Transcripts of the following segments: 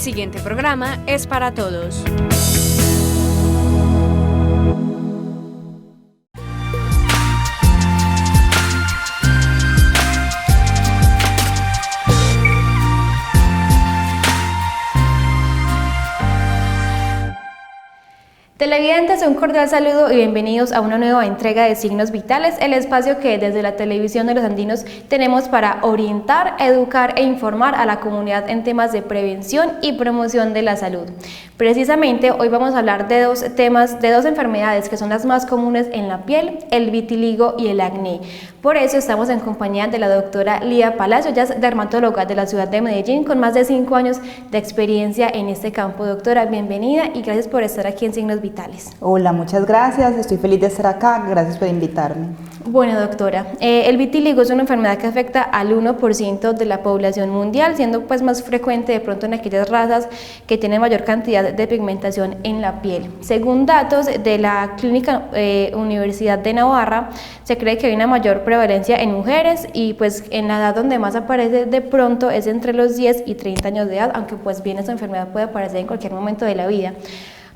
siguiente programa es para todos. Televidentes, un cordial saludo y bienvenidos a una nueva entrega de Signos Vitales, el espacio que desde la televisión de los andinos tenemos para orientar, educar e informar a la comunidad en temas de prevención y promoción de la salud. Precisamente hoy vamos a hablar de dos enfermedades que son las más comunes en la piel, el vitiligo y el acné. Por eso estamos en compañía de la doctora Lía Palacio, ella es dermatóloga de la ciudad de Medellín con más de 5 años de experiencia en este campo. Doctora, bienvenida y gracias por estar aquí en Signos Vitales. Hola, muchas gracias, estoy feliz de estar acá, gracias por invitarme. Bueno, doctora, el vitiligo es una enfermedad que afecta al 1% de la población mundial, siendo pues más frecuente de pronto en aquellas razas que tienen mayor cantidad de pigmentación en la piel. Según datos de la Clínica Universidad de Navarra, se cree que hay una mayor prevalencia en mujeres y pues en la edad donde más aparece de pronto es entre los 10 y 30 años de edad, aunque pues bien esta enfermedad puede aparecer en cualquier momento de la vida.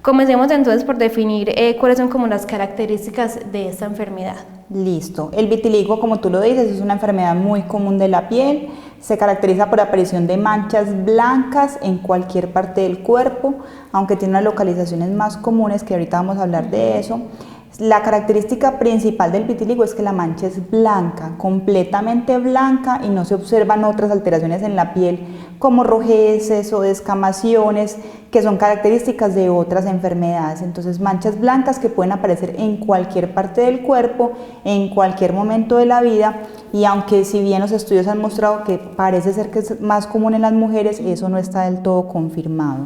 Comencemos entonces por definir cuáles son como las características de esta enfermedad. Listo, el vitiligo, como tú lo dices, es una enfermedad muy común de la piel, se caracteriza por la aparición de manchas blancas en cualquier parte del cuerpo, aunque tiene unas localizaciones más comunes que ahorita vamos a hablar de eso. La característica principal del vitiligo es que la mancha es blanca, completamente blanca, y no se observan otras alteraciones en la piel como rojeces o descamaciones que son características de otras enfermedades. Entonces, manchas blancas que pueden aparecer en cualquier parte del cuerpo, en cualquier momento de la vida, y aunque si bien los estudios han mostrado que parece ser que es más común en las mujeres, eso no está del todo confirmado.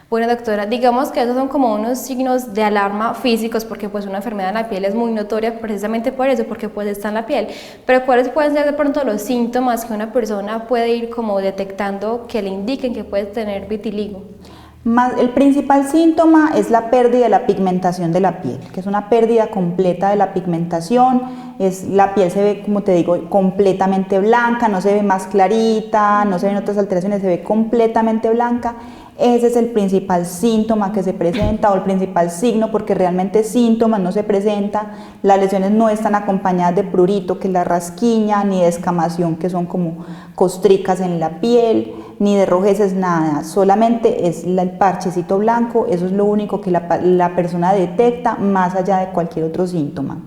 Bueno, doctora, digamos que esos son como unos signos de alarma físicos, porque pues una enfermedad en la piel es muy notoria precisamente por eso, porque pues está en la piel. Pero ¿cuáles pueden ser de pronto los síntomas que una persona puede ir como detectando que le indiquen que puede tener vitiligo? El principal síntoma es la pérdida de la pigmentación de la piel, que es una pérdida completa de la pigmentación. La piel se ve, como te digo, completamente blanca, no se ve más clarita, no se ven otras alteraciones, se ve completamente blanca. Ese es el principal síntoma que se presenta, o el principal signo, porque realmente síntomas no se presenta. Las lesiones no están acompañadas de prurito, que es la rasquiña, ni de escamación, que son como costricas en la piel, ni de rojeces, nada. Solamente es el parchecito blanco, eso es lo único que la persona detecta, más allá de cualquier otro síntoma.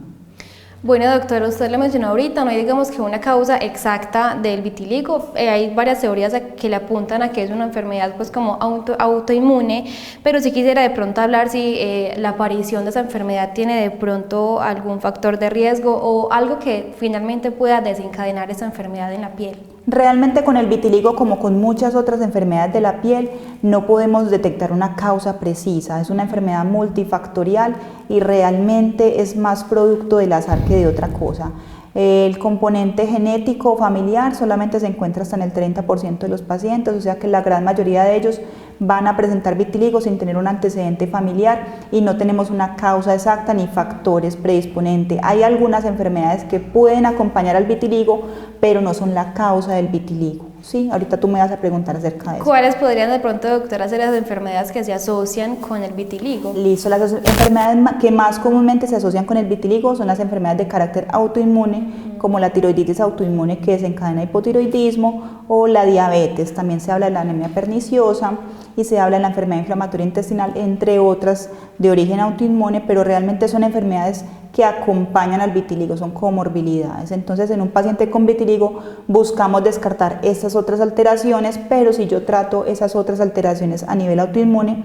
Bueno, doctora, usted lo mencionó ahorita, no hay digamos que una causa exacta del vitiligo, hay varias teorías que le apuntan a que es una enfermedad pues como autoinmune, pero sí quisiera de pronto hablar si la aparición de esa enfermedad tiene de pronto algún factor de riesgo o algo que finalmente pueda desencadenar esa enfermedad en la piel. Realmente con el vitiligo, como con muchas otras enfermedades de la piel, no podemos detectar una causa precisa. Es una enfermedad multifactorial y realmente es más producto del azar que de otra cosa. El componente genético familiar solamente se encuentra hasta en el 30% de los pacientes, o sea que la gran mayoría de ellos van a presentar vitiligo sin tener un antecedente familiar y no tenemos una causa exacta ni factores predisponentes. Hay algunas enfermedades que pueden acompañar al vitiligo, pero no son la causa del vitiligo. Sí, ahorita tú me vas a preguntar acerca de eso. ¿Cuáles podrían de pronto, doctora, ser las enfermedades que se asocian con el vitiligo? Listo, las enfermedades que más comúnmente se asocian con el vitiligo son las enfermedades de carácter autoinmune, como la tiroiditis autoinmune que desencadena hipotiroidismo, o la diabetes. También se habla de la anemia perniciosa y se habla de la enfermedad inflamatoria intestinal, entre otras de origen autoinmune, pero realmente son enfermedades que acompañan al vitiligo, son comorbilidades. Entonces, en un paciente con vitiligo buscamos descartar estas otras alteraciones, pero si yo trato esas otras alteraciones a nivel autoinmune,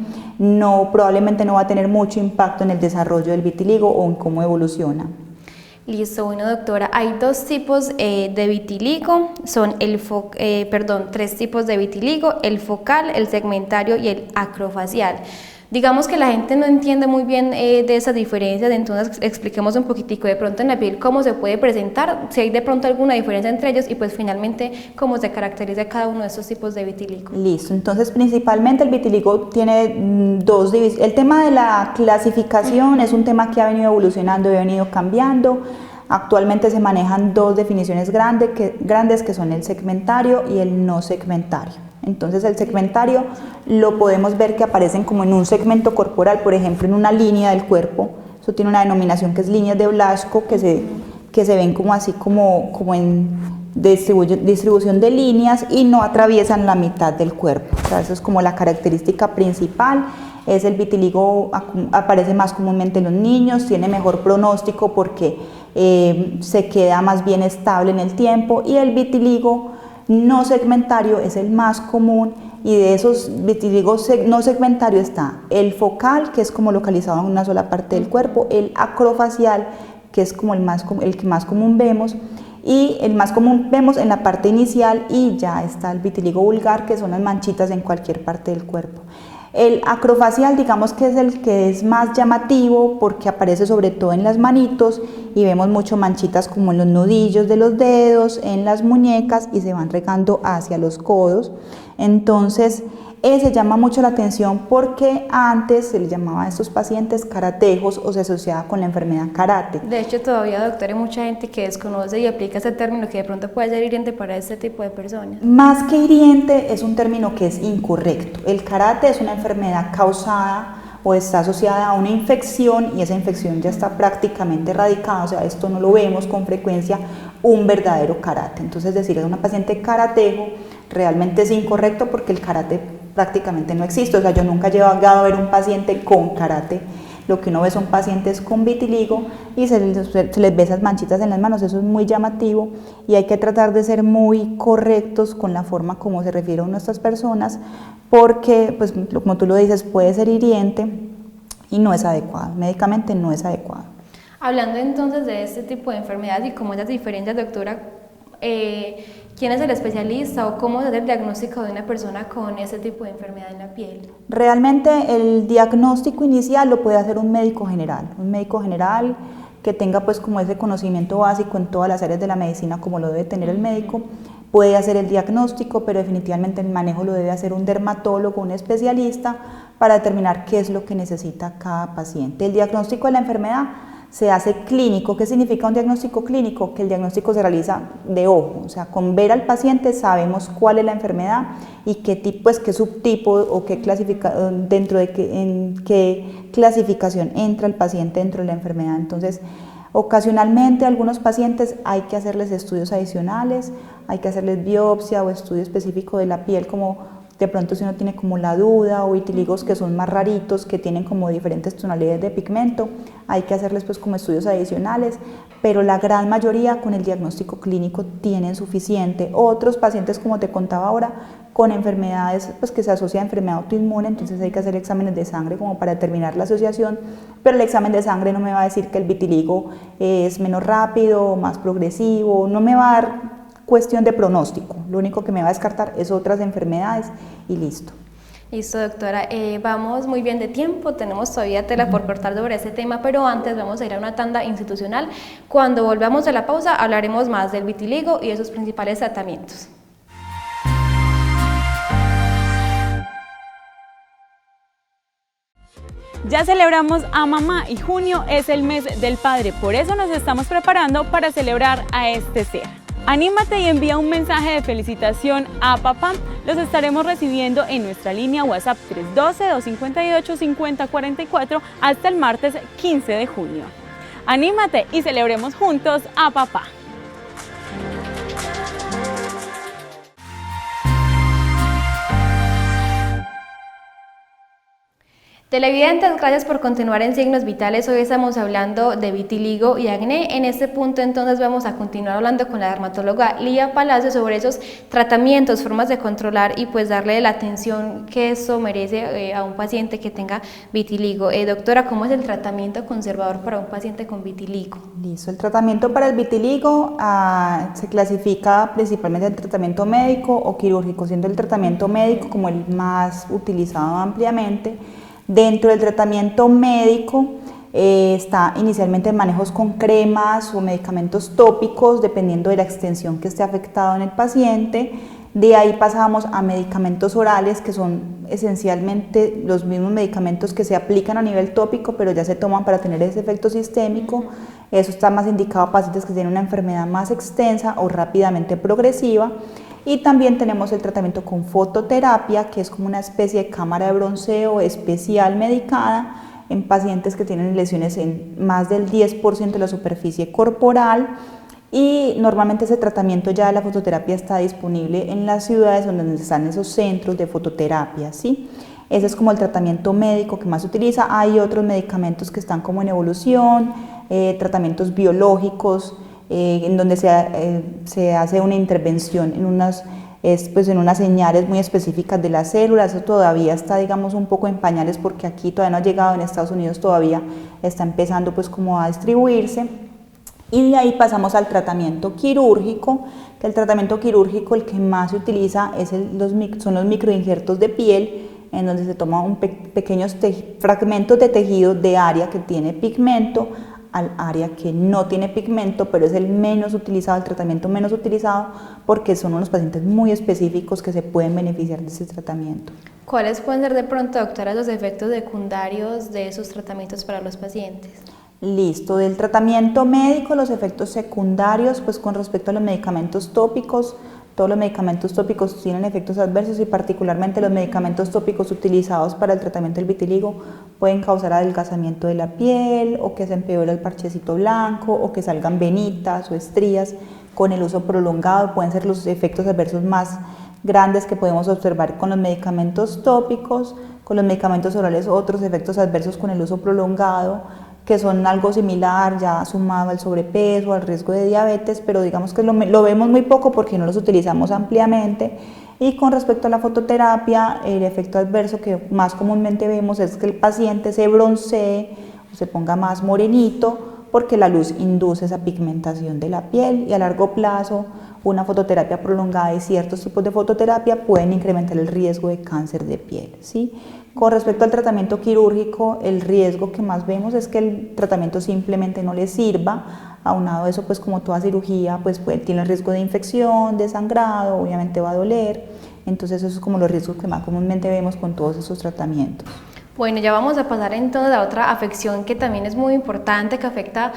probablemente no va a tener mucho impacto en el desarrollo del vitiligo o en cómo evoluciona. Listo, bueno, doctora, hay dos tipos de vitiligo, son tres tipos de vitiligo, el focal, el segmentario y el acrofacial. Digamos que la gente no entiende muy bien de esas diferencias, entonces expliquemos un poquitico de pronto en la piel cómo se puede presentar, si hay de pronto alguna diferencia entre ellos y pues finalmente cómo se caracteriza cada uno de estos tipos de vitiligo. Listo, entonces principalmente el vitiligo tiene dos divisiones. El tema de la clasificación es un tema que ha venido evolucionando y ha venido cambiando. Actualmente se manejan dos definiciones grandes que son el segmentario y el no segmentario. Entonces el segmentario lo podemos ver que aparecen como en un segmento corporal, por ejemplo en una línea del cuerpo. Eso tiene una denominación que es líneas de Blaschko, que se ven como así como en distribución de líneas y no atraviesan la mitad del cuerpo. O sea, eso es como la característica principal. Es el vitiligo, aparece más comúnmente en los niños, tiene mejor pronóstico porque se queda más bien estable en el tiempo, y el vitiligo no segmentario es el más común, y de esos vitiligos no segmentarios está el focal, que es como localizado en una sola parte del cuerpo, el acrofacial, que es como el que más común vemos, y el más común vemos en la parte inicial, y ya está el vitiligo vulgar, que son las manchitas en cualquier parte del cuerpo. El acrofacial, digamos que es el que es más llamativo porque aparece sobre todo en las manitos y vemos mucho manchitas como en los nudillos de los dedos, en las muñecas, y se van regando hacia los codos. Entonces ese llama mucho la atención porque antes se le llamaba a estos pacientes karatejos o se asociaba con la enfermedad karate. De hecho, todavía, doctor, hay mucha gente que desconoce y aplica ese término que de pronto puede ser hiriente para este tipo de personas. Más que hiriente, es un término que es incorrecto. El karate es una enfermedad causada o está asociada a una infección, y esa infección ya está prácticamente erradicada, o sea, esto no lo vemos con frecuencia, un verdadero karate. Entonces decir es una paciente karatejo realmente es incorrecto porque el karate prácticamente no existe. O sea, yo nunca he llegado a ver un paciente con karate. Lo que uno ve son pacientes con vitiligo y se les ve esas manchitas en las manos. Eso es muy llamativo y hay que tratar de ser muy correctos con la forma como se refiere a nuestras personas, porque, pues, como tú lo dices, puede ser hiriente y no es adecuado, médicamente no es adecuado. Hablando entonces de este tipo de enfermedades y cómo esas diferencias, doctora, ¿quién es el especialista o cómo se hace el diagnóstico de una persona con ese tipo de enfermedad en la piel? Realmente el diagnóstico inicial lo puede hacer un médico general que tenga pues como ese conocimiento básico en todas las áreas de la medicina como lo debe tener el médico. Puede hacer el diagnóstico, pero definitivamente el manejo lo debe hacer un dermatólogo, un especialista, para determinar qué es lo que necesita cada paciente. El diagnóstico de la enfermedad se hace clínico. ¿Qué significa un diagnóstico clínico? Que el diagnóstico se realiza de ojo, o sea, con ver al paciente sabemos cuál es la enfermedad y qué tipo, qué subtipo o qué en qué clasificación entra el paciente dentro de la enfermedad. Entonces, ocasionalmente a algunos pacientes hay que hacerles estudios adicionales, hay que hacerles biopsia o estudio específico de la piel, como de pronto si uno tiene como la duda, o vitíligos que son más raritos, que tienen como diferentes tonalidades de pigmento, hay que hacerles pues como estudios adicionales, pero la gran mayoría con el diagnóstico clínico tienen suficiente. Otros pacientes, como te contaba ahora, con enfermedades pues que se asocia a enfermedad autoinmune, entonces hay que hacer exámenes de sangre como para determinar la asociación, pero el examen de sangre no me va a decir que el vitiligo es menos rápido, más progresivo, no me va a dar cuestión de pronóstico, lo único que me va a descartar es otras enfermedades y listo. Listo, doctora, vamos muy bien de tiempo, tenemos todavía tela por cortar sobre este tema, pero antes vamos a ir a una tanda institucional. Cuando volvamos de la pausa hablaremos más del vitiligo y de sus principales tratamientos. Ya celebramos a mamá y junio es el mes del padre, por eso nos estamos preparando para celebrar a este ser. Anímate y envía un mensaje de felicitación a papá. Los estaremos recibiendo en nuestra línea WhatsApp 312-258-5044 hasta el martes 15 de junio. Anímate y celebremos juntos a papá. Televidentes, gracias por continuar en Signos Vitales. Hoy estamos hablando de vitiligo y acné. En este punto entonces vamos a continuar hablando con la dermatóloga Lía Palacio sobre esos tratamientos, formas de controlar y pues darle la atención que eso merece a un paciente que tenga vitiligo. Doctora, ¿cómo es el tratamiento conservador para un paciente con vitiligo? Listo, el tratamiento para el vitiligo se clasifica principalmente en tratamiento médico o quirúrgico, siendo el tratamiento médico como el más utilizado ampliamente. Dentro del tratamiento médico está inicialmente manejos con cremas o medicamentos tópicos, dependiendo de la extensión que esté afectado en el paciente. De ahí pasamos a medicamentos orales, que son esencialmente los mismos medicamentos que se aplican a nivel tópico, pero ya se toman para tener ese efecto sistémico. Eso está más indicado a pacientes que tienen una enfermedad más extensa o rápidamente progresiva. Y también tenemos el tratamiento con fototerapia, que es como una especie de cámara de bronceo especial medicada en pacientes que tienen lesiones en más del 10% de la superficie corporal. Y normalmente ese tratamiento ya de la fototerapia está disponible en las ciudades donde están esos centros de fototerapia, ¿sí? Ese es como el tratamiento médico que más se utiliza. Hay otros medicamentos que están como en evolución, tratamientos biológicos, en donde se hace una intervención en unas señales muy específicas de las células. Eso todavía está, digamos, un poco en pañales porque aquí todavía no ha llegado, en Estados Unidos todavía está empezando pues como a distribuirse. Y de ahí pasamos al tratamiento quirúrgico, que el tratamiento quirúrgico el que más se utiliza son los microinjertos de piel, en donde se toman pequeños fragmentos de tejido de área que tiene pigmento al área que no tiene pigmento, pero es el menos utilizado, el tratamiento menos utilizado, porque son unos pacientes muy específicos que se pueden beneficiar de ese tratamiento. ¿Cuáles pueden ser de pronto, doctora, los efectos secundarios de esos tratamientos para los pacientes? Listo, del tratamiento médico, los efectos secundarios, pues con respecto a los medicamentos tópicos, todos los medicamentos tópicos tienen efectos adversos y particularmente los medicamentos tópicos utilizados para el tratamiento del vitiligo pueden causar adelgazamiento de la piel o que se empeore el parchecito blanco o que salgan venitas o estrías con el uso prolongado. Pueden ser los efectos adversos más grandes que podemos observar con los medicamentos tópicos. Con los medicamentos orales, otros efectos adversos con el uso prolongado, que son algo similar, ya sumado al sobrepeso, al riesgo de diabetes, pero digamos que lo vemos muy poco porque no los utilizamos ampliamente. Y con respecto a la fototerapia, el efecto adverso que más comúnmente vemos es que el paciente se broncee o se ponga más morenito porque la luz induce esa pigmentación de la piel y a largo plazo una fototerapia prolongada y ciertos tipos de fototerapia pueden incrementar el riesgo de cáncer de piel, ¿sí? Con respecto al tratamiento quirúrgico, el riesgo que más vemos es que el tratamiento simplemente no le sirva. Aunado a eso, pues como toda cirugía, pues tiene el riesgo de infección, de sangrado, obviamente va a doler. Entonces esos son como los riesgos que más comúnmente vemos con todos esos tratamientos. Bueno, ya vamos a pasar entonces a otra afección que también es muy importante, que afecta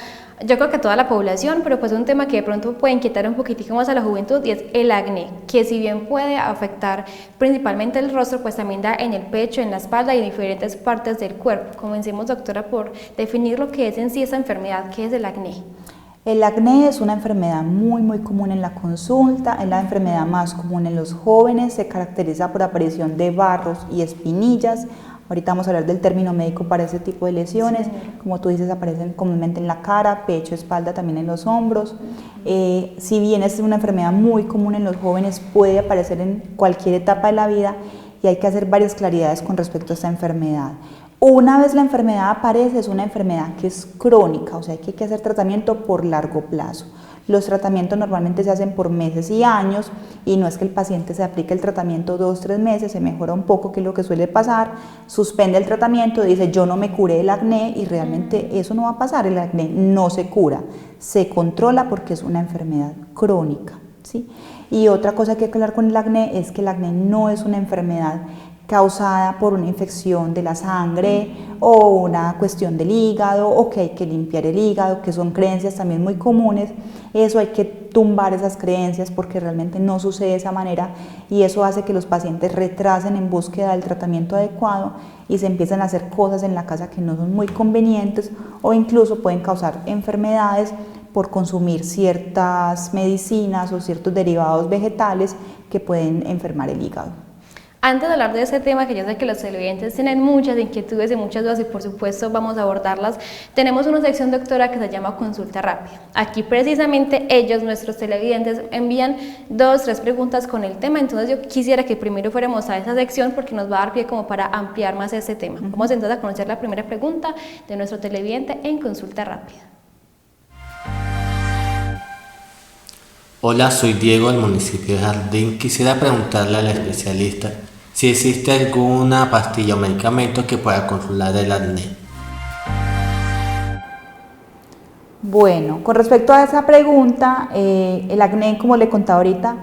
yo creo que a toda la población, pero pues es un tema que de pronto puede inquietar un poquitico más a la juventud y es el acné, que si bien puede afectar principalmente el rostro, pues también da en el pecho, en la espalda y en diferentes partes del cuerpo. Comencemos, doctora, por definir lo que es en sí esa enfermedad, ¿qué es el acné? El acné es una enfermedad muy común en la consulta, es la enfermedad más común en los jóvenes, se caracteriza por aparición de barros y espinillas. Ahorita vamos a hablar del término médico para ese tipo de lesiones. Sí. Como tú dices, aparecen comúnmente en la cara, pecho, espalda, también en los hombros. Si bien es una enfermedad muy común en los jóvenes, puede aparecer en cualquier etapa de la vida y hay que hacer varias claridades con respecto a esta enfermedad. Una vez la enfermedad aparece, es una enfermedad que es crónica, o sea que hay que hacer tratamiento por largo plazo. Los tratamientos normalmente se hacen por meses y años y no es que el paciente se aplique el tratamiento 2-3 meses, se mejora un poco, que es lo que suele pasar, suspende el tratamiento, dice yo no me curé el acné y realmente eso no va a pasar, el acné no se cura, se controla porque es una enfermedad crónica, ¿sí? Y otra cosa que hay que hablar con el acné es que el acné no es una enfermedad causada por una infección de la sangre o una cuestión del hígado o que hay que limpiar el hígado, que son creencias también muy comunes. Eso hay que tumbar esas creencias porque realmente no sucede de esa manera y eso hace que los pacientes retrasen en búsqueda del tratamiento adecuado y se empiezan a hacer cosas en la casa que no son muy convenientes o incluso pueden causar enfermedades por consumir ciertas medicinas o ciertos derivados vegetales que pueden enfermar el hígado. Antes de hablar de este tema, que yo sé que los televidentes tienen muchas inquietudes y muchas dudas y por supuesto vamos a abordarlas, tenemos una sección, doctora, que se llama Consulta Rápida. Aquí precisamente ellos, nuestros televidentes, envían 2-3 preguntas con el tema, entonces yo quisiera que primero fuéramos a esa sección porque nos va a dar pie como para ampliar más este tema. Vamos entonces a conocer la primera pregunta de nuestro televidente en Consulta Rápida. Hola, soy Diego del municipio de Jardín. Quisiera preguntarle al especialista si existe alguna pastilla o medicamento que pueda controlar el acné. Bueno, con respecto a esa pregunta, el acné, como le contaba ahorita,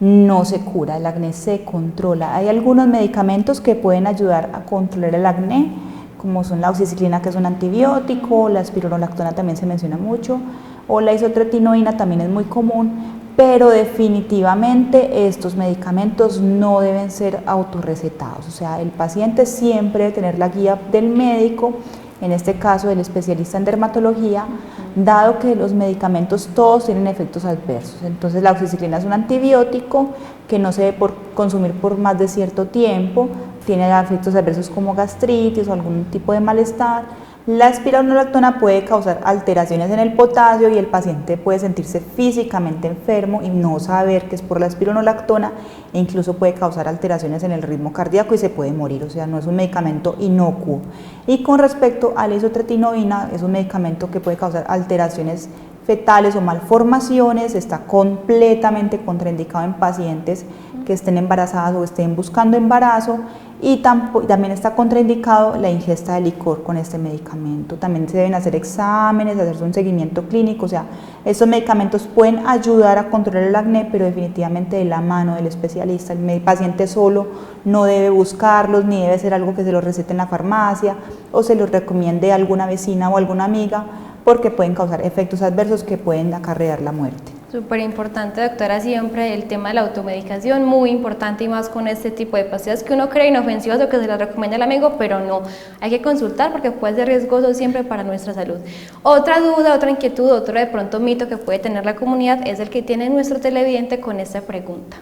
no se cura, el acné se controla. Hay algunos medicamentos que pueden ayudar a controlar el acné, como son la oxiciclina, que es un antibiótico, la espironolactona también se menciona mucho, o la isotretinoína también es muy común, pero definitivamente estos medicamentos no deben ser autorrecetados, o sea, el paciente siempre debe tener la guía del médico, en este caso del especialista en dermatología, dado que los medicamentos todos tienen efectos adversos. Entonces la oxiciclina es un antibiótico que no se debe consumir por más de cierto tiempo, tiene efectos adversos como gastritis o algún tipo de malestar. La espironolactona puede causar alteraciones en el potasio y el paciente puede sentirse físicamente enfermo y no saber que es por la espironolactona, e incluso puede causar alteraciones en el ritmo cardíaco y se puede morir, o sea, no es un medicamento inocuo. Y con respecto a la isotretinoína, es un medicamento que puede causar alteraciones fetales o malformaciones, está completamente contraindicado en pacientes que estén embarazadas o estén buscando embarazo, y también está contraindicado la ingesta de licor con este medicamento. También se deben hacer exámenes, hacerse un seguimiento clínico, o sea, estos medicamentos pueden ayudar a controlar el acné, pero definitivamente de la mano del especialista. El paciente solo no debe buscarlos, ni debe ser algo que se lo recete en la farmacia o se los recomiende a alguna vecina o alguna amiga, porque pueden causar efectos adversos que pueden acarrear la muerte. Súper importante, doctora, siempre el tema de la automedicación, muy importante, y más con este tipo de pastillas que uno cree inofensivas o que se las recomienda al amigo, pero no, hay que consultar porque puede ser riesgoso siempre para nuestra salud. Otra duda, otra inquietud, otro de pronto mito que puede tener la comunidad es el que tiene nuestro televidente con esta pregunta.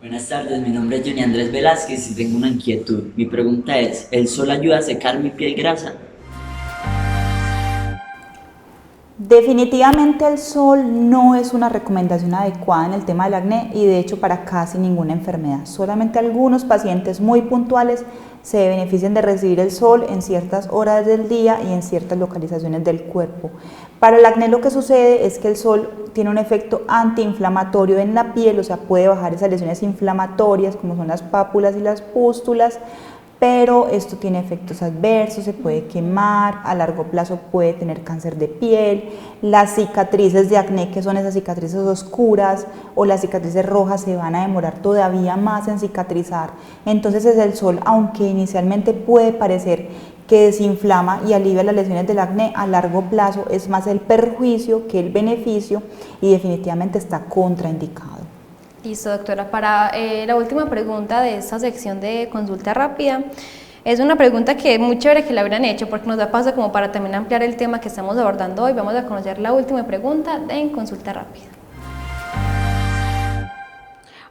Buenas tardes, mi nombre es Johnny Andrés Velázquez y tengo una inquietud. Mi pregunta es, ¿el sol ayuda a secar mi piel grasa? Definitivamente el sol no es una recomendación adecuada en el tema del acné y de hecho para casi ninguna enfermedad. Solamente algunos pacientes muy puntuales se benefician de recibir el sol en ciertas horas del día y en ciertas localizaciones del cuerpo. Para el acné lo que sucede es que el sol tiene un efecto antiinflamatorio en la piel, o sea, puede bajar esas lesiones inflamatorias como son las pápulas y las pústulas, pero esto tiene efectos adversos, se puede quemar, a largo plazo puede tener cáncer de piel, las cicatrices de acné, que son esas cicatrices oscuras, o las cicatrices rojas, se van a demorar todavía más en cicatrizar. Entonces es el sol, aunque inicialmente puede parecer que desinflama y alivia las lesiones del acné, a largo plazo es más el perjuicio que el beneficio y definitivamente está contraindicado. Listo, doctora. Para la última pregunta de esta sección de consulta rápida, es una pregunta que es muy chévere que la hubieran hecho porque nos da paso como para también ampliar el tema que estamos abordando hoy. Vamos a conocer la última pregunta en consulta rápida.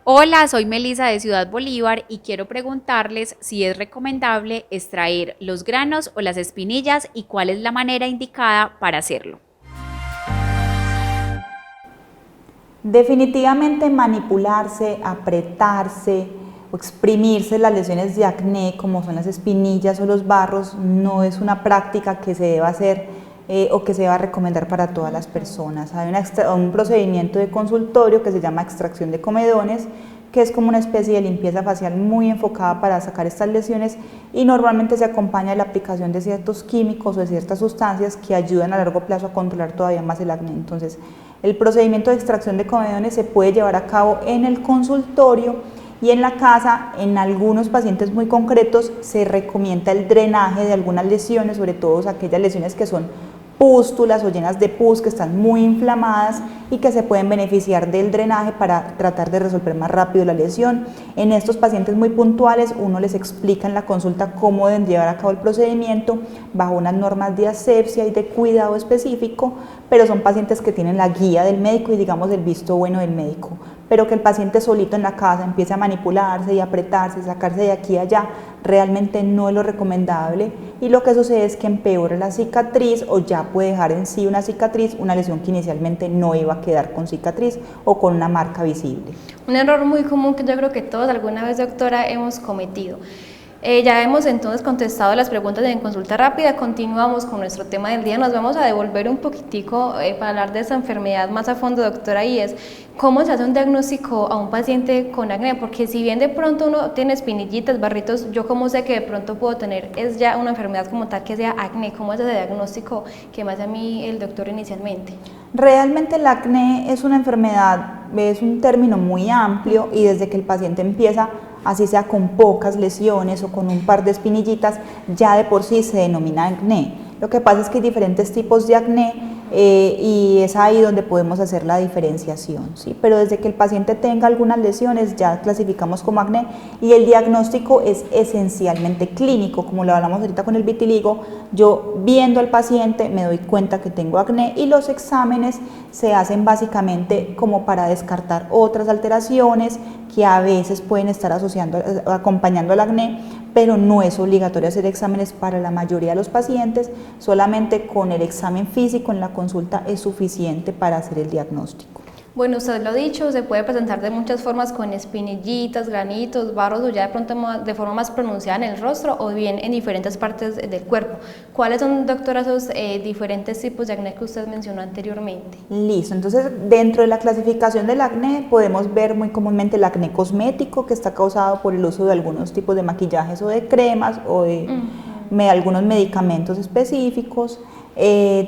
Hola, soy Melisa de Ciudad Bolívar y quiero preguntarles si es recomendable extraer los granos o las espinillas y cuál es la manera indicada para hacerlo. Definitivamente manipularse, apretarse o exprimirse las lesiones de acné como son las espinillas o los barros no es una práctica que se deba hacer o que se deba recomendar para todas las personas. Hay un procedimiento de consultorio que se llama extracción de comedones, que es como una especie de limpieza facial muy enfocada para sacar estas lesiones y normalmente se acompaña de la aplicación de ciertos químicos o de ciertas sustancias que ayudan a largo plazo a controlar todavía más el acné. Entonces, el procedimiento de extracción de comedones se puede llevar a cabo en el consultorio y en la casa. En algunos pacientes muy concretos se recomienda el drenaje de algunas lesiones, sobre todo aquellas lesiones que son pústulas o llenas de pus, que están muy inflamadas y que se pueden beneficiar del drenaje para tratar de resolver más rápido la lesión. En estos pacientes muy puntuales uno les explica en la consulta cómo deben llevar a cabo el procedimiento bajo unas normas de asepsia y de cuidado específico, pero son pacientes que tienen la guía del médico y digamos el visto bueno del médico. Pero que el paciente solito en la casa empiece a manipularse y apretarse y sacarse de aquí a allá, realmente no es lo recomendable y lo que sucede es que empeora la cicatriz o ya puede dejar en sí una cicatriz, una lesión que inicialmente no iba a quedar con cicatriz o con una marca visible. Un error muy común que yo creo que todos alguna vez, doctora, hemos cometido. Ya hemos entonces contestado las preguntas en consulta rápida, continuamos con nuestro tema del día, nos vamos a devolver un poquitico para hablar de esta enfermedad más a fondo, doctora, y es cómo se hace un diagnóstico a un paciente con acné, porque si bien de pronto uno tiene espinillitas, barritos, yo como sé que de pronto puedo tener, es ya una enfermedad como tal que sea acné, ¿cómo es ese diagnóstico que me hace a mí el doctor inicialmente? Realmente el acné es una enfermedad, es un término muy amplio y desde que el paciente empieza, así sea con pocas lesiones o con un par de espinillitas, ya de por sí se denomina acné. Lo que pasa es que hay diferentes tipos de acné, y es ahí donde podemos hacer la diferenciación, ¿sí? Pero desde que el paciente tenga algunas lesiones ya clasificamos como acné y el diagnóstico es esencialmente clínico, como lo hablamos ahorita con el vitiligo. Yo viendo al paciente me doy cuenta que tengo acné y los exámenes se hacen básicamente como para descartar otras alteraciones que a veces pueden estar acompañando al acné, pero no es obligatorio hacer exámenes para la mayoría de los pacientes, solamente con el examen físico en la consulta es suficiente para hacer el diagnóstico. Bueno, usted lo ha dicho, se puede presentar de muchas formas con espinillitas, granitos, barros o ya de pronto de forma más pronunciada en el rostro o bien en diferentes partes del cuerpo. ¿Cuáles son, doctora, esos diferentes tipos de acné que usted mencionó anteriormente? Listo, entonces dentro de la clasificación del acné podemos ver muy comúnmente el acné cosmético, que está causado por el uso de algunos tipos de maquillajes o de cremas o de algunos medicamentos específicos.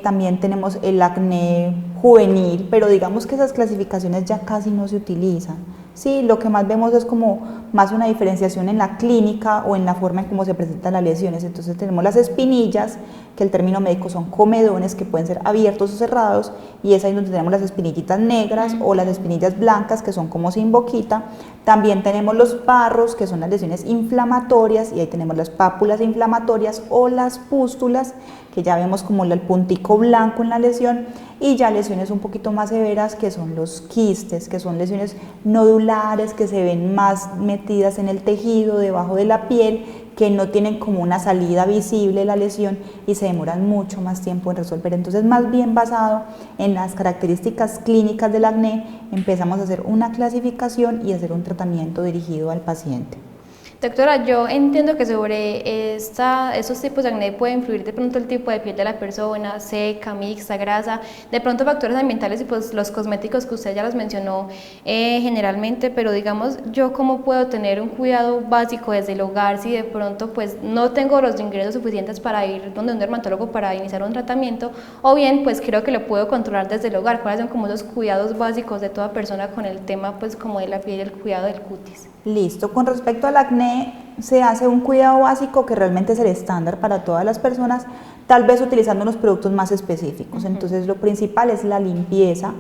También tenemos el acné juvenil, pero digamos que esas clasificaciones ya casi no se utilizan. Sí, lo que más vemos es como más una diferenciación en la clínica o en la forma en cómo se presentan las lesiones. Entonces tenemos las espinillas, que el término médico son comedones que pueden ser abiertos o cerrados, y es ahí donde tenemos las espinillitas negras o las espinillas blancas que son como sin boquita. También tenemos los barros, que son las lesiones inflamatorias, y ahí tenemos las pápulas inflamatorias o las pústulas, que ya vemos como el puntico blanco en la lesión, y ya lesiones un poquito más severas que son los quistes, que son lesiones nodulares que se ven más metidas en el tejido, debajo de la piel, que no tienen como una salida visible de la lesión y se demoran mucho más tiempo en resolver. Entonces, más bien basado en las características clínicas del acné, empezamos a hacer una clasificación y hacer un tratamiento dirigido al paciente. Doctora, yo entiendo que sobre esos tipos de acné puede influir de pronto el tipo de piel de la persona, seca, mixta, grasa, de pronto factores ambientales y pues los cosméticos que usted ya los mencionó generalmente, pero digamos, yo cómo puedo tener un cuidado básico desde el hogar si de pronto pues no tengo los ingresos suficientes para ir donde un dermatólogo para iniciar un tratamiento, o bien pues creo que lo puedo controlar desde el hogar. ¿Cuáles son como esos cuidados básicos de toda persona con el tema pues como de la piel y el cuidado del cutis? Listo, con respecto al acné se hace un cuidado básico que realmente es el estándar para todas las personas, tal vez utilizando unos productos más específicos. Entonces lo principal es la limpieza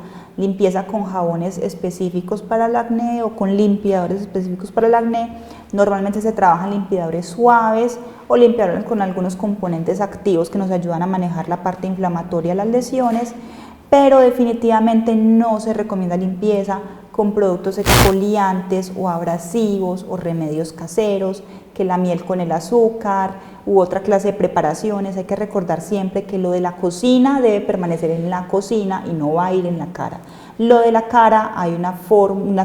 con jabones específicos para el acné o con limpiadores específicos para el acné. Normalmente se trabajan limpiadores suaves o limpiadores con algunos componentes activos que nos ayudan a manejar la parte inflamatoria de las lesiones, pero definitivamente no se recomienda limpieza con productos exfoliantes o abrasivos o remedios caseros, que la miel con el azúcar u otra clase de preparaciones. Hay que recordar siempre que lo de la cocina debe permanecer en la cocina y no va a ir en la cara. Lo de la cara hay unas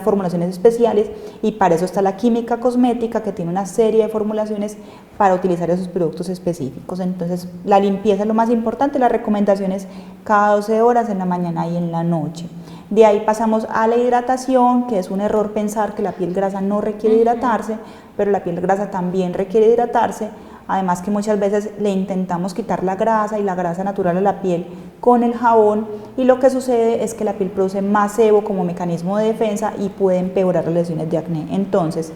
formulaciones especiales y para eso está la química cosmética, que tiene una serie de formulaciones para utilizar esos productos específicos. Entonces la limpieza es lo más importante, las recomendaciones cada 12 horas en la mañana y en la noche. De ahí pasamos a la hidratación, que es un error pensar que la piel grasa no requiere hidratarse, pero la piel grasa también requiere hidratarse. Además que muchas veces le intentamos quitar la grasa y la grasa natural a la piel con el jabón, y lo que sucede es que la piel produce más sebo como mecanismo de defensa y puede empeorar las lesiones de acné. Entonces,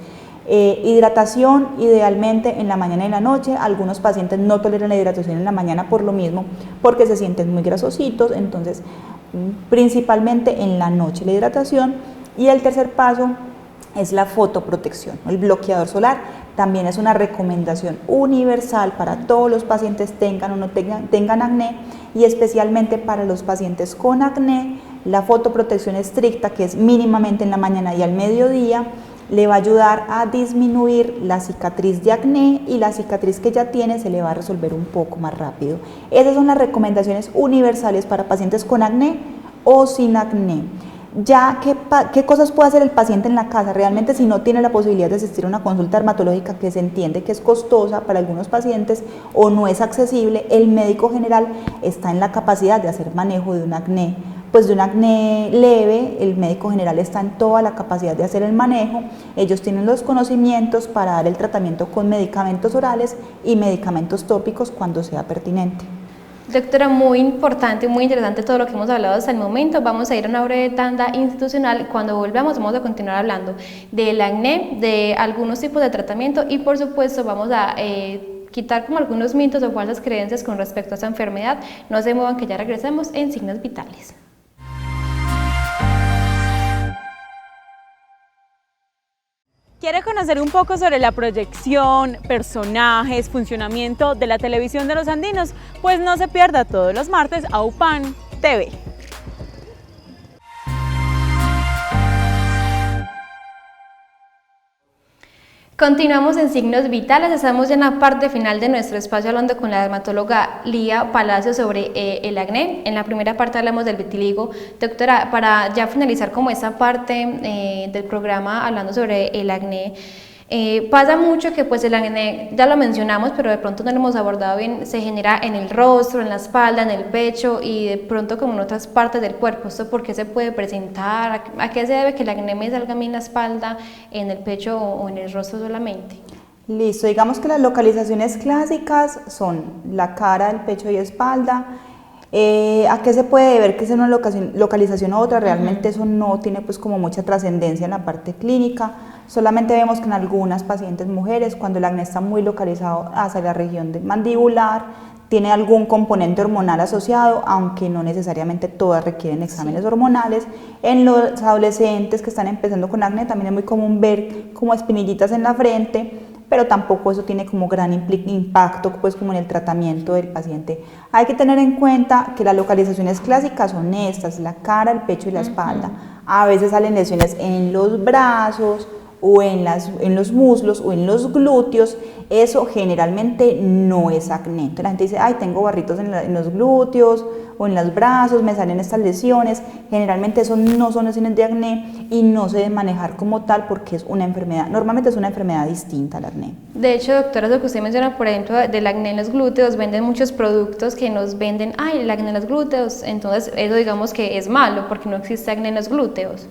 hidratación idealmente en la mañana y en la noche. Algunos pacientes no toleran la hidratación en la mañana por lo mismo, porque se sienten muy grasositos. Entonces, principalmente en la noche la hidratación. Y el tercer paso es la fotoprotección. El bloqueador solar también es una recomendación universal para todos los pacientes, tengan o no tengan acné, y especialmente para los pacientes con acné. La fotoprotección estricta, que es mínimamente en la mañana y al mediodía, le va a ayudar a disminuir la cicatriz de acné, y la cicatriz que ya tiene se le va a resolver un poco más rápido. Esas son las recomendaciones universales para pacientes con acné o sin acné. Ya, ¿qué cosas puede hacer el paciente en la casa? Realmente, si no tiene la posibilidad de asistir a una consulta dermatológica, que se entiende que es costosa para algunos pacientes o no es accesible, el médico general está en la capacidad de hacer manejo de un acné. Pues de un acné leve, el médico general está en toda la capacidad de hacer el manejo. Ellos tienen los conocimientos para dar el tratamiento con medicamentos orales y medicamentos tópicos cuando sea pertinente. Doctora, muy importante, muy interesante todo lo que hemos hablado hasta el momento. Vamos a ir a una breve tanda institucional. Cuando volvamos vamos a continuar hablando del acné, de algunos tipos de tratamiento y por supuesto vamos a quitar como algunos mitos o falsas creencias con respecto a esta enfermedad. No se muevan que ya regresemos en Signos Vitales. ¿Quiere conocer un poco sobre la proyección, personajes, funcionamiento de la televisión de los andinos? Pues no se pierda todos los martes a UPAN TV. Continuamos en Signos Vitales, estamos ya en la parte final de nuestro espacio hablando con la dermatóloga Lía Palacio sobre el acné. En la primera parte hablamos del vitiligo. Doctora, para ya finalizar como esa parte del programa hablando sobre el acné, pasa mucho que pues el acné, ya lo mencionamos, pero de pronto no lo hemos abordado bien, se genera en el rostro, en la espalda, en el pecho y de pronto como en otras partes del cuerpo. ¿Esto por qué se puede presentar? ¿A qué se debe que el acné me salga a mí en la espalda, en el pecho o en el rostro solamente? Listo, digamos que las localizaciones clásicas son la cara, el pecho y espalda. ¿A qué se puede deber que sea una localización u otra? Realmente eso no tiene pues como mucha trascendencia en la parte clínica. Solamente vemos que en algunas pacientes mujeres, cuando el acné está muy localizado hacia la región mandibular, tiene algún componente hormonal asociado, aunque no necesariamente todas requieren exámenes hormonales. En los adolescentes que están empezando con acné también es muy común ver como espinillitas en la frente, pero tampoco eso tiene como gran impacto pues como en el tratamiento del paciente. Hay que tener en cuenta que las localizaciones clásicas son estas, la cara, el pecho y la espalda. A veces salen lesiones en los brazos o en los muslos o en los glúteos. Eso generalmente no es acné. Entonces la gente dice, ay, tengo barritos en los glúteos o en los brazos, me salen estas lesiones. Generalmente eso no son lesiones de acné y no se debe manejar como tal porque es una enfermedad, normalmente es una enfermedad distinta al acné. De hecho, doctora, lo que usted menciona, por ejemplo, del acné en los glúteos, venden muchos productos que nos venden, ay, el acné en los glúteos, entonces eso digamos que es malo porque no existe acné en los glúteos.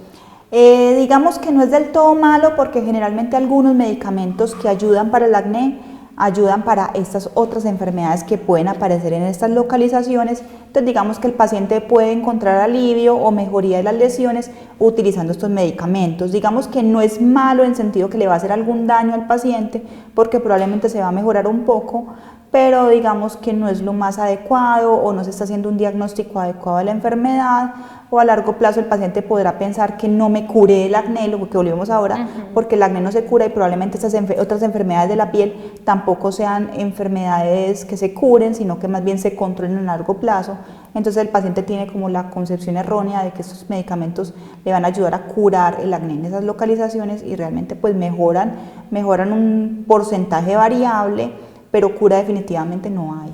Digamos que no es del todo malo porque generalmente algunos medicamentos que ayudan para el acné ayudan para estas otras enfermedades que pueden aparecer en estas localizaciones. Entonces digamos que el paciente puede encontrar alivio o mejoría de las lesiones utilizando estos medicamentos. Digamos que no es malo en el sentido que le va a hacer algún daño al paciente porque probablemente se va a mejorar un poco, pero digamos que no es lo más adecuado o no se está haciendo un diagnóstico adecuado de la enfermedad, o a largo plazo el paciente podrá pensar que no me curé el acné, lo que volvemos ahora, porque el acné no se cura y probablemente estas otras enfermedades de la piel tampoco sean enfermedades que se curen, sino que más bien se controlen a largo plazo. Entonces el paciente tiene como la concepción errónea de que estos medicamentos le van a ayudar a curar el acné en esas localizaciones y realmente pues mejoran un porcentaje variable, pero cura definitivamente no hay.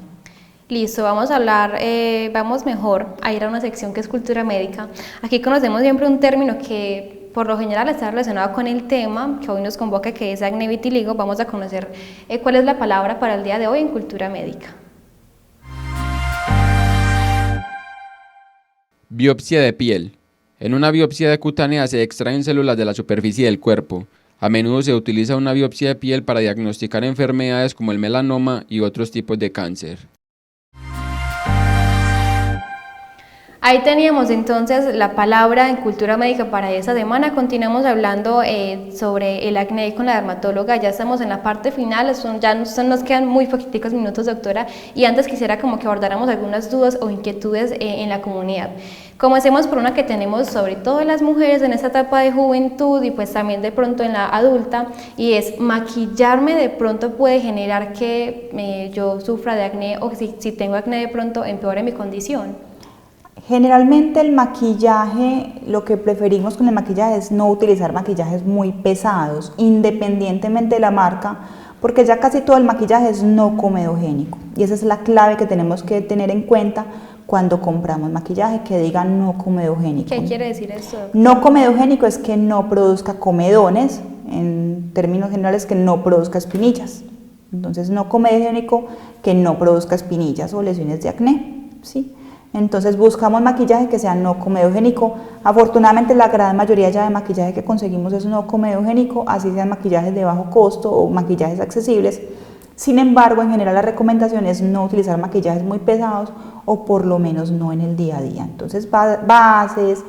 Listo, vamos a hablar, vamos mejor a ir a una sección que es cultura médica. Aquí conocemos siempre un término que por lo general está relacionado con el tema que hoy nos convoca, que es acné vitiligo. Vamos a conocer cuál es la palabra para el día de hoy en cultura médica. Biopsia de piel. En una biopsia de cutánea se extraen células de la superficie del cuerpo. A menudo se utiliza una biopsia de piel para diagnosticar enfermedades como el melanoma y otros tipos de cáncer. Ahí teníamos entonces la palabra en cultura médica para esa semana. Continuamos hablando sobre el acné con la dermatóloga. Ya estamos en la parte final, nos quedan muy poquiticos minutos, doctora, y antes quisiera como que abordáramos algunas dudas o inquietudes en la comunidad. Comencemos por una que tenemos sobre todo en las mujeres en esta etapa de juventud y pues también de pronto en la adulta, y es maquillarme de pronto puede generar que yo sufra de acné, o si tengo acné de pronto empeore mi condición. Generalmente el maquillaje, lo que preferimos con el maquillaje es no utilizar maquillajes muy pesados, independientemente de la marca, porque ya casi todo el maquillaje es no comedogénico y esa es la clave que tenemos que tener en cuenta cuando compramos maquillaje, que diga no comedogénico. ¿Qué quiere decir eso? No comedogénico es que no produzca comedones, en términos generales que no produzca espinillas. Entonces no comedogénico que no produzca espinillas o lesiones de acné, ¿sí? Entonces buscamos maquillaje que sea no comedogénico. Afortunadamente la gran mayoría ya de maquillaje que conseguimos es no comedogénico, así sean maquillajes de bajo costo o maquillajes accesibles. Sin embargo, en general la recomendación es no utilizar maquillajes muy pesados o por lo menos no en el día a día. Entonces bases,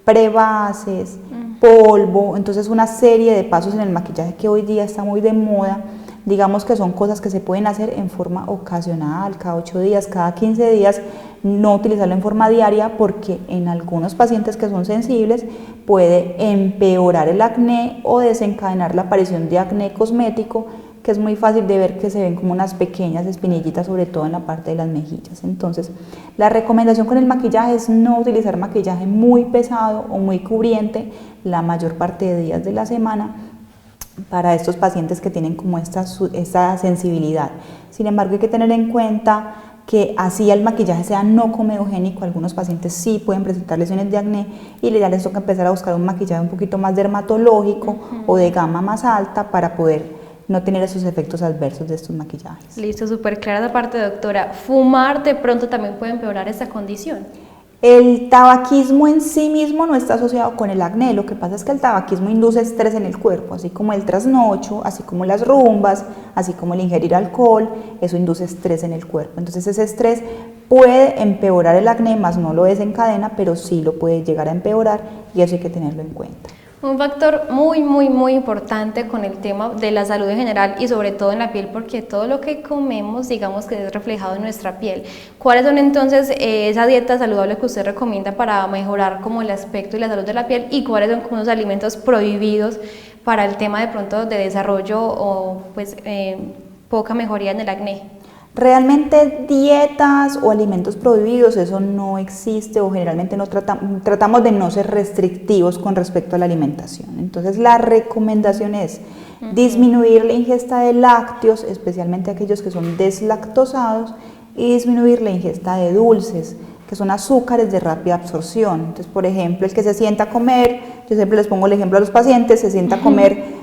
prebases, polvo, entonces una serie de pasos en el maquillaje que hoy día está muy de moda digamos que son cosas que se pueden hacer en forma ocasional, cada 8 días, cada 15 días, no utilizarlo en forma diaria porque en algunos pacientes que son sensibles puede empeorar el acné o desencadenar la aparición de acné cosmético, que es muy fácil de ver que se ven como unas pequeñas espinillitas, sobre todo en la parte de las mejillas. Entonces, la recomendación con el maquillaje es no utilizar maquillaje muy pesado o muy cubriente la mayor parte de días de la semana para estos pacientes que tienen como esta sensibilidad. Sin embargo, hay que tener en cuenta que así el maquillaje sea no comedogénico, algunos pacientes sí pueden presentar lesiones de acné y ya les toca empezar a buscar un maquillaje un poquito más dermatológico o de gama más alta para poder no tener esos efectos adversos de estos maquillajes. Listo, súper clara esa parte, doctora. ¿Fumar de pronto también puede empeorar esta condición? El tabaquismo en sí mismo no está asociado con el acné, lo que pasa es que el tabaquismo induce estrés en el cuerpo, así como el trasnocho, así como las rumbas, así como el ingerir alcohol, eso induce estrés en el cuerpo. Entonces ese estrés puede empeorar el acné, más no lo desencadena, pero sí lo puede llegar a empeorar y eso hay que tenerlo en cuenta. Un factor muy importante con el tema de la salud en general y sobre todo en la piel, porque todo lo que comemos, digamos que es reflejado en nuestra piel. ¿Cuáles son entonces esa dieta saludable que usted recomienda para mejorar como el aspecto y la salud de la piel, y cuáles son como los alimentos prohibidos para el tema de pronto de desarrollo o pues poca mejoría en el acné? Realmente dietas o alimentos prohibidos, eso no existe, o generalmente no tratamos de no ser restrictivos con respecto a la alimentación. Entonces la recomendación es disminuir la ingesta de lácteos, especialmente aquellos que son deslactosados, y disminuir la ingesta de dulces, que son azúcares de rápida absorción. Entonces, por ejemplo, el que se sienta a comer, yo siempre les pongo el ejemplo a los pacientes, se sienta a comer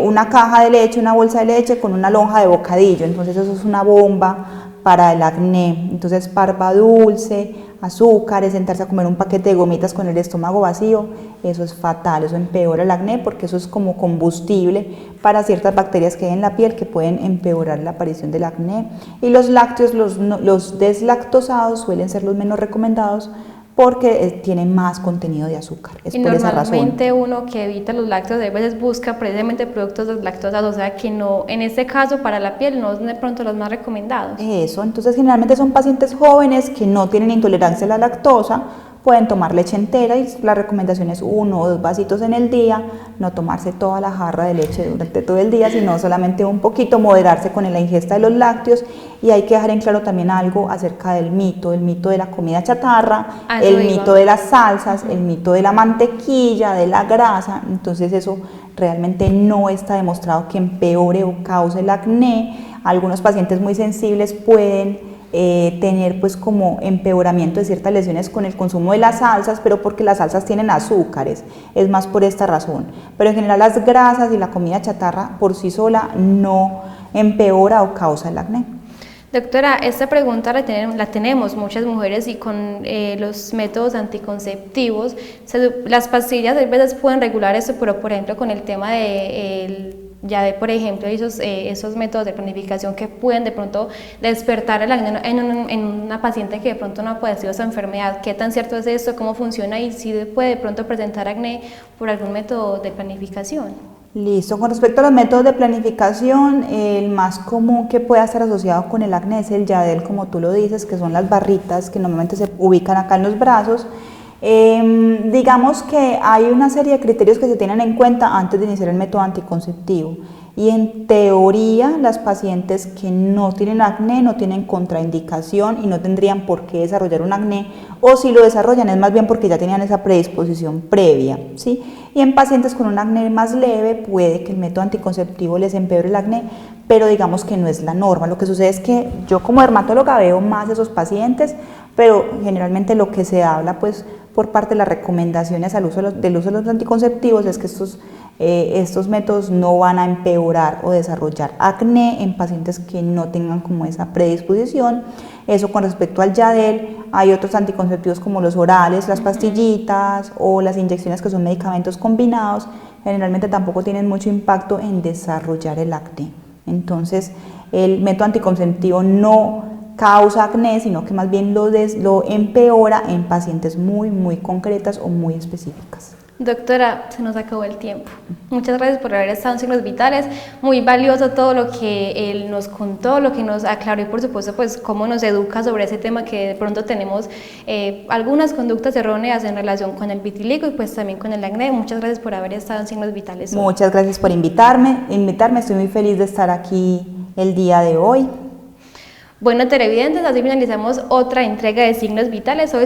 una caja de leche, una bolsa de leche con una lonja de bocadillo, entonces eso es una bomba para el acné. Entonces parva dulce, azúcares, sentarse a comer un paquete de gomitas con el estómago vacío, eso es fatal, eso empeora el acné porque eso es como combustible para ciertas bacterias que hay en la piel que pueden empeorar la aparición del acné. Y los lácteos, los deslactosados suelen ser los menos recomendados porque tienen más contenido de azúcar, es por esa razón. Normalmente uno que evita los lácteos a veces busca precisamente productos deslactosados, o sea que no, en este caso para la piel no son de pronto los más recomendados. Eso, entonces generalmente son pacientes jóvenes que no tienen intolerancia a la lactosa, pueden tomar leche entera y la recomendación es 1 o 2 vasitos en el día, no tomarse toda la jarra de leche durante todo el día, sino solamente un poquito, moderarse con la ingesta de los lácteos. Y hay que dejar en claro también algo acerca del mito de la comida chatarra, el mito de las salsas, el mito de la mantequilla, de la grasa. Entonces eso realmente no está demostrado que empeore o cause el acné. Algunos pacientes muy sensibles pueden tener pues como empeoramiento de ciertas lesiones con el consumo de las salsas, pero porque las salsas tienen azúcares, es más por esta razón. Pero en general las grasas y la comida chatarra por sí sola no empeora o causa el acné. Doctora, esta pregunta la tenemos muchas mujeres y con los métodos anticonceptivos, las pastillas a veces pueden regular eso, pero por ejemplo con el tema de por ejemplo esos métodos de planificación que pueden de pronto despertar el acné en una paciente que de pronto no ha padecido esa enfermedad. ¿Qué tan cierto es esto? ¿Cómo funciona? Y si puede de pronto presentar acné por algún método de planificación. Listo, con respecto a los métodos de planificación, el más común que puede estar asociado con el acné es el Yadel, como tú lo dices, que son las barritas que normalmente se ubican acá en los brazos. Digamos que hay una serie de criterios que se tienen en cuenta antes de iniciar el método anticonceptivo y en teoría las pacientes que no tienen acné no tienen contraindicación y no tendrían por qué desarrollar un acné, o si lo desarrollan es más bien porque ya tenían esa predisposición previa, ¿sí? Y en pacientes con un acné más leve puede que el método anticonceptivo les empeore el acné, pero digamos que no es la norma. Lo que sucede es que yo como dermatóloga veo más de esos pacientes, pero generalmente lo que se habla pues por parte de las recomendaciones del uso de los anticonceptivos es que estos métodos no van a empeorar o desarrollar acné en pacientes que no tengan como esa predisposición. Eso con respecto al Yadel. Hay otros anticonceptivos como los orales, las pastillitas o las inyecciones que son medicamentos combinados, generalmente tampoco tienen mucho impacto en desarrollar el acné. Entonces el método anticonceptivo no causa acné, sino que más bien lo empeora en pacientes muy concretas o muy específicas. Doctora, se nos acabó el tiempo. Muchas gracias por haber estado en Signos Vitales. Muy valioso todo lo que él nos contó, lo que nos aclaró y por supuesto pues cómo nos educa sobre ese tema que de pronto tenemos algunas conductas erróneas en relación con el vitiligo y pues también con el acné. Muchas gracias por haber estado en Signos Vitales hoy. Muchas gracias por invitarme. Estoy muy feliz de estar aquí el día de hoy. Bueno, televidentes, así finalizamos otra entrega de Signos Vitales. Hoy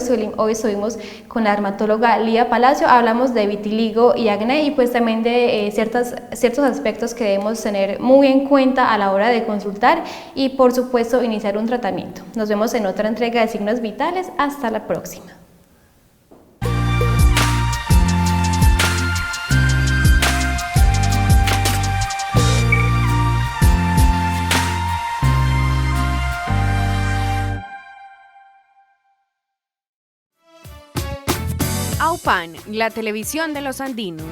estuvimos con la dermatóloga Lía Palacio, hablamos de vitiligo y acné y pues también de ciertos aspectos que debemos tener muy en cuenta a la hora de consultar y por supuesto iniciar un tratamiento. Nos vemos en otra entrega de Signos Vitales. Hasta la próxima. AUPAN, la televisión de los andinos.